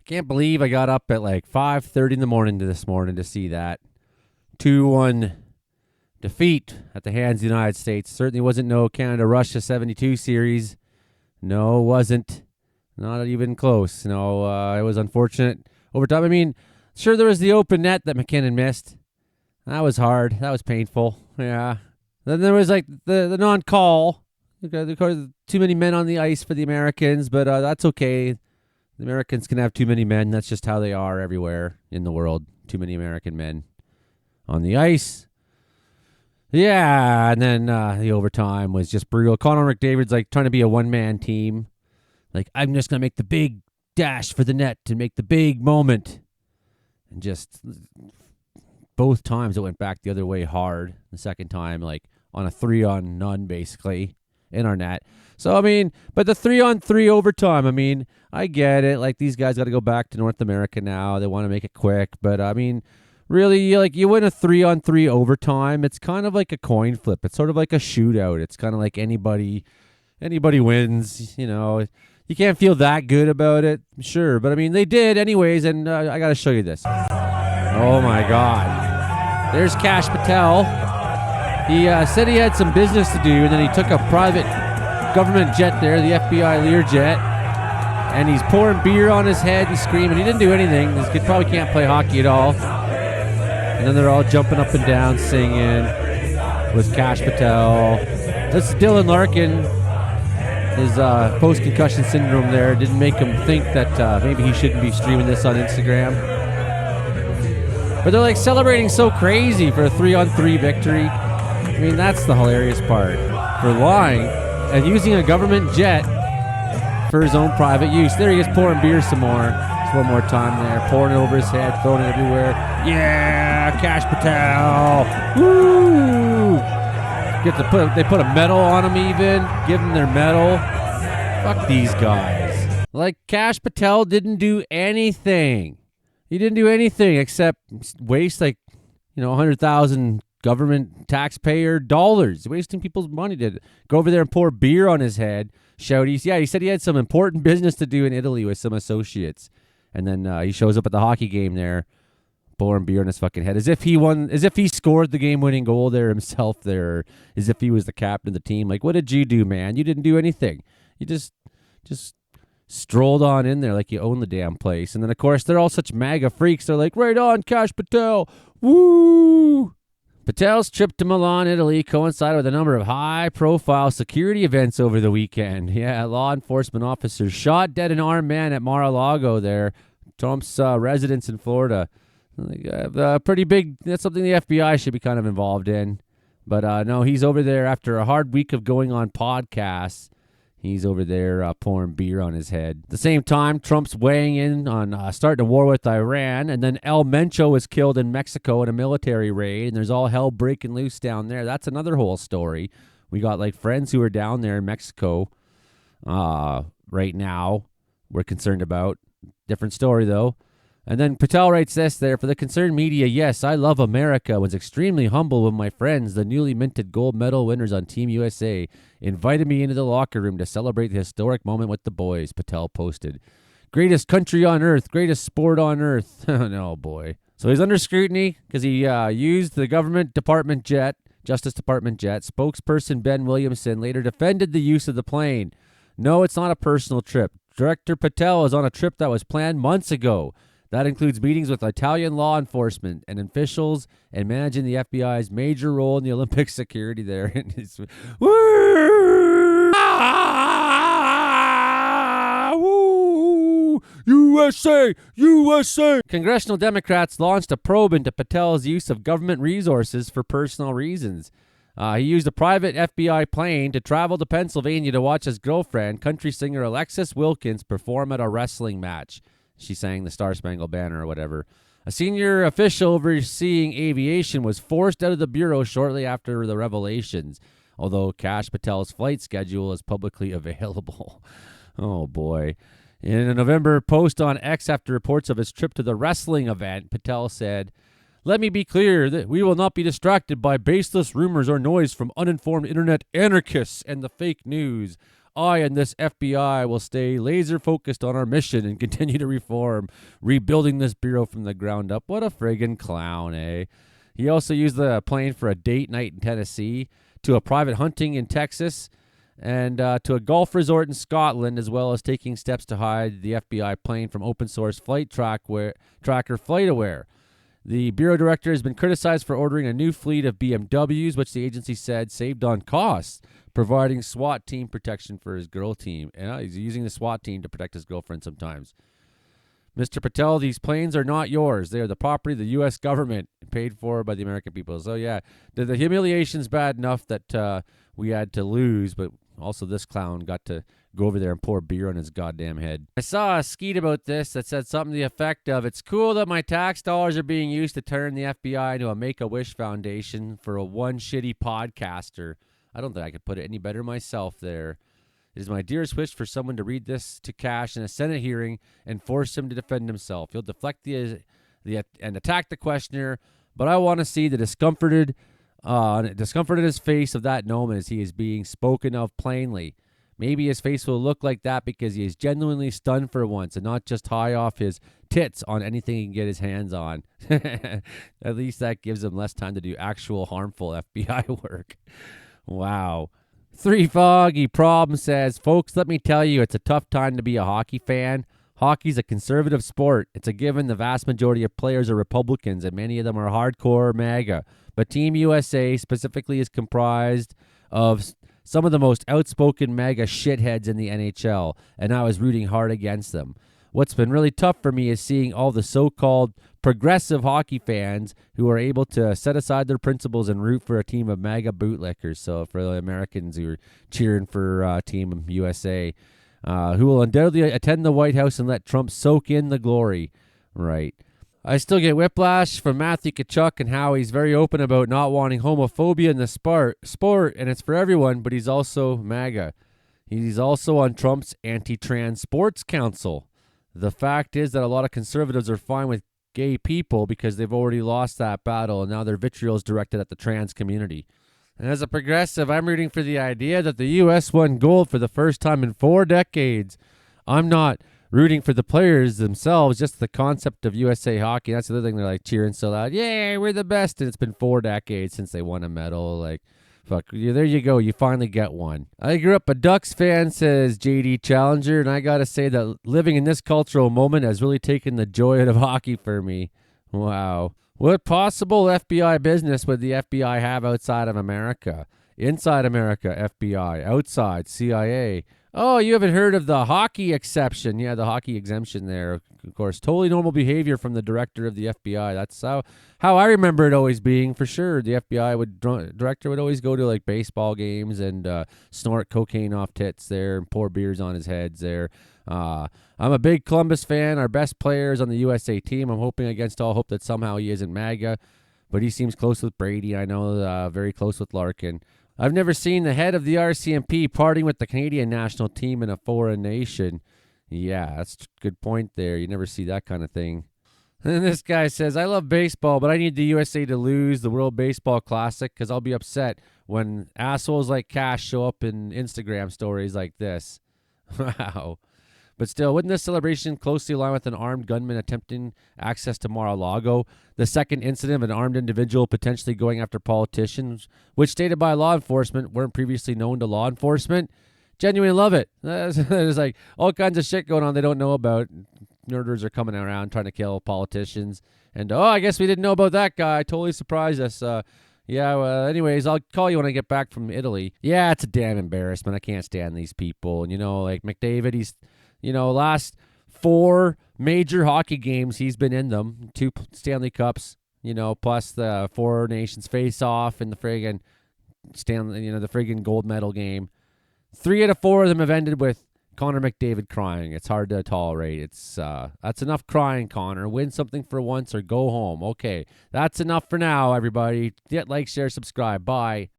Can't believe I got up at like 5:30 in the morning this morning to see that 2-1 defeat at the hands of the United States. Certainly wasn't no Canada-Russia 72 series. No, it wasn't. Not even close. No, it was unfortunate overtime. I mean, sure, there was the open net that McKinnon missed. That was hard. That was painful. Yeah. Then there was like the non-call. Of course, too many men on the ice for the Americans, but that's okay. The Americans can have too many men. That's just how they are everywhere in the world. Too many American men on the ice. Yeah, and then the overtime was just brutal. Connor McDavid's like trying to be a one-man team. Like, I'm just going to make the big dash for the net to make the big moment. And just both times it went back the other way hard. The second time, like, on a 3-on-none, basically, in our net. So, I mean, but the 3-on-3 overtime, I mean, I get it. Like, these guys got to go back to North America now. They want to make it quick. But, I mean, really, like, you win a 3-on-3 overtime, it's kind of like a coin flip. It's sort of like a shootout. It's kind of like anybody wins, you know. You can't feel that good about it, sure. But, I mean, they did anyways, and I got to show you this. Oh, my God. There's Kash Patel. He said he had some business to do, and then he took a private government jet there, the FBI Learjet, and he's pouring beer on his head and screaming. He didn't do anything. This kid probably can't play hockey at all. And then they're all jumping up and down singing with Kash Patel. This is Dylan Larkin. His post-concussion syndrome there didn't make him think that maybe he shouldn't be streaming this on Instagram. But they're like celebrating so crazy for a 3-on-3 victory. I mean, that's the hilarious part. For lying and using a government jet for his own private use. There he is pouring beer some more. Just one more time there. Pouring it over his head, throwing it everywhere. Yeah, Kash Patel. Woo! They put a medal on him even. Give them their medal. Fuck these guys. Like, Kash Patel didn't do anything. He didn't do anything except waste, like, 100,000 government taxpayer dollars, wasting people's money to go over there and pour beer on his head, shout. He said he had some important business to do in Italy with some associates, and then he shows up at the hockey game there, pouring beer on his fucking head, as if he scored the game-winning goal there himself there, as if he was the captain of the team. Like, what did you do, man? You didn't do anything. You just strolled on in there like you own the damn place. And then, of course, they're all such MAGA freaks. They're like, right on, Kash Patel. Woo! Patel's trip to Milan, Italy, coincided with a number of high-profile security events over the weekend. Yeah, law enforcement officers shot dead an armed man at Mar-a-Lago there, Trump's residence in Florida. Pretty big. That's something the FBI should be kind of involved in. But no, he's over there after a hard week of going on podcasts. He's over there pouring beer on his head. At the same time, Trump's weighing in on starting a war with Iran. And then El Mencho was killed in Mexico in a military raid. And there's all hell breaking loose down there. That's another whole story. We got like friends who are down there in Mexico right now. We're concerned about. Different story, though. And then Patel writes this there, for the concerned media, yes, I love America. Was extremely humble when my friends, the newly minted gold medal winners on Team USA, invited me into the locker room to celebrate the historic moment with the boys, Patel posted. Greatest country on earth, greatest sport on earth. No, boy. So he's under scrutiny because he used the government department jet, Justice Department jet. Spokesperson Ben Williamson later defended the use of the plane. No, it's not a personal trip. Director Patel is on a trip that was planned months ago. That includes meetings with Italian law enforcement and officials and managing the FBI's major role in the Olympic security there. USA! USA! Congressional Democrats launched a probe into Patel's use of government resources for personal reasons. He used a private FBI plane to travel to Pennsylvania to watch his girlfriend, country singer Alexis Wilkins, perform at a wrestling match. She sang the Star Spangled Banner or whatever. A senior official overseeing aviation was forced out of the bureau shortly after the revelations, although Kash Patel's flight schedule is publicly available. Oh, boy. In a November post on X after reports of his trip to the wrestling event, Patel said, "Let me be clear that we will not be distracted by baseless rumors or noise from uninformed internet anarchists and the fake news. I and this FBI will stay laser focused on our mission and continue to reform, rebuilding this bureau from the ground up. What a friggin' clown, eh? He also used the plane for a date night in Tennessee, to a private hunting in Texas, and to a golf resort in Scotland, as well as taking steps to hide the FBI plane from open source flight tracker FlightAware. The bureau director has been criticized for ordering a new fleet of BMWs, which the agency said saved on costs, providing SWAT team protection for his girl team. And he's using the SWAT team to protect his girlfriend sometimes. Mr. Patel, these planes are not yours. They are the property of the U.S. government, paid for by the American people. So, yeah, the humiliation's bad enough that we had to lose, but also this clown got to go over there and pour beer on his goddamn head. I saw a skeet about this that said something to the effect of, it's cool that my tax dollars are being used to turn the FBI into a Make-A-Wish Foundation for a one shitty podcaster. I don't think I could put it any better myself there. It is my dearest wish for someone to read this to Kash in a Senate hearing and force him to defend himself. He'll deflect the and attack the questioner, but I want to see the discomfort in his face of that gnome as he is being spoken of plainly. Maybe his face will look like that because he is genuinely stunned for once and not just high off his tits on anything he can get his hands on. At least that gives him less time to do actual harmful FBI work. Wow. 3 Foggy Problem says, folks, let me tell you, it's a tough time to be a hockey fan. Hockey's a conservative sport. It's a given the vast majority of players are Republicans, and many of them are hardcore MAGA. But Team USA specifically is comprised of some of the most outspoken MAGA shitheads in the NHL, and I was rooting hard against them. What's been really tough for me is seeing all the so-called progressive hockey fans who are able to set aside their principles and root for a team of MAGA bootlickers. So for the Americans who are cheering for Team USA, who will undoubtedly attend the White House and let Trump soak in the glory. Right. I still get whiplash from Matthew Tkachuk and how he's very open about not wanting homophobia in the sport, and it's for everyone, but he's also MAGA. He's also on Trump's anti-trans sports council. The fact is that a lot of conservatives are fine with gay people because they've already lost that battle, and now their vitriol is directed at the trans community. And as a progressive, I'm rooting for the idea that the U.S. won gold for the first time in 4 decades. I'm not rooting for the players themselves, just the concept of USA hockey. That's the other thing. They're like cheering so loud, yay, we're the best. And it's been 4 decades since they won a medal. Like, fuck, there you go. You finally get one. I grew up a Ducks fan, says JD Challenger, and I got to say that living in this cultural moment has really taken the joy out of hockey for me. Wow. What possible FBI business would the FBI have outside of America? Inside America, FBI. Outside, CIA. Oh, you haven't heard of the hockey exception. Yeah, the hockey exemption there. Of course, totally normal behavior from the director of the FBI. That's how I remember it always being, for sure. The FBI director would always go to like baseball games and snort cocaine off tits there and pour beers on his heads there. I'm a big Columbus fan. Our best player is on the USA team. I'm hoping against all hope that somehow he isn't MAGA, but he seems close with Brady. I know very close with Larkin. I've never seen the head of the RCMP partying with the Canadian national team in a foreign nation. Yeah, that's a good point there. You never see that kind of thing. And this guy says, I love baseball, but I need the USA to lose the World Baseball Classic because I'll be upset when assholes like Kash show up in Instagram stories like this. Wow. But still, wouldn't this celebration closely align with an armed gunman attempting access to Mar-a-Lago, the second incident of an armed individual potentially going after politicians, which stated by law enforcement weren't previously known to law enforcement? Genuinely love it. There's like all kinds of shit going on they don't know about. Murderers are coming around trying to kill politicians. And, I guess we didn't know about that guy. Totally surprised us. Anyways, I'll call you when I get back from Italy. Yeah, it's a damn embarrassment. I can't stand these people. And, like McDavid, he's... last 4 major hockey games, he's been in them. 2 Stanley Cups, plus the 4 nations face-off and the friggin' the friggin' gold medal game. 3 out of 4 of them have ended with Connor McDavid crying. It's hard to tolerate. That's enough crying, Connor. Win something for once or go home. Okay, that's enough for now, everybody. Hit like, share, subscribe. Bye.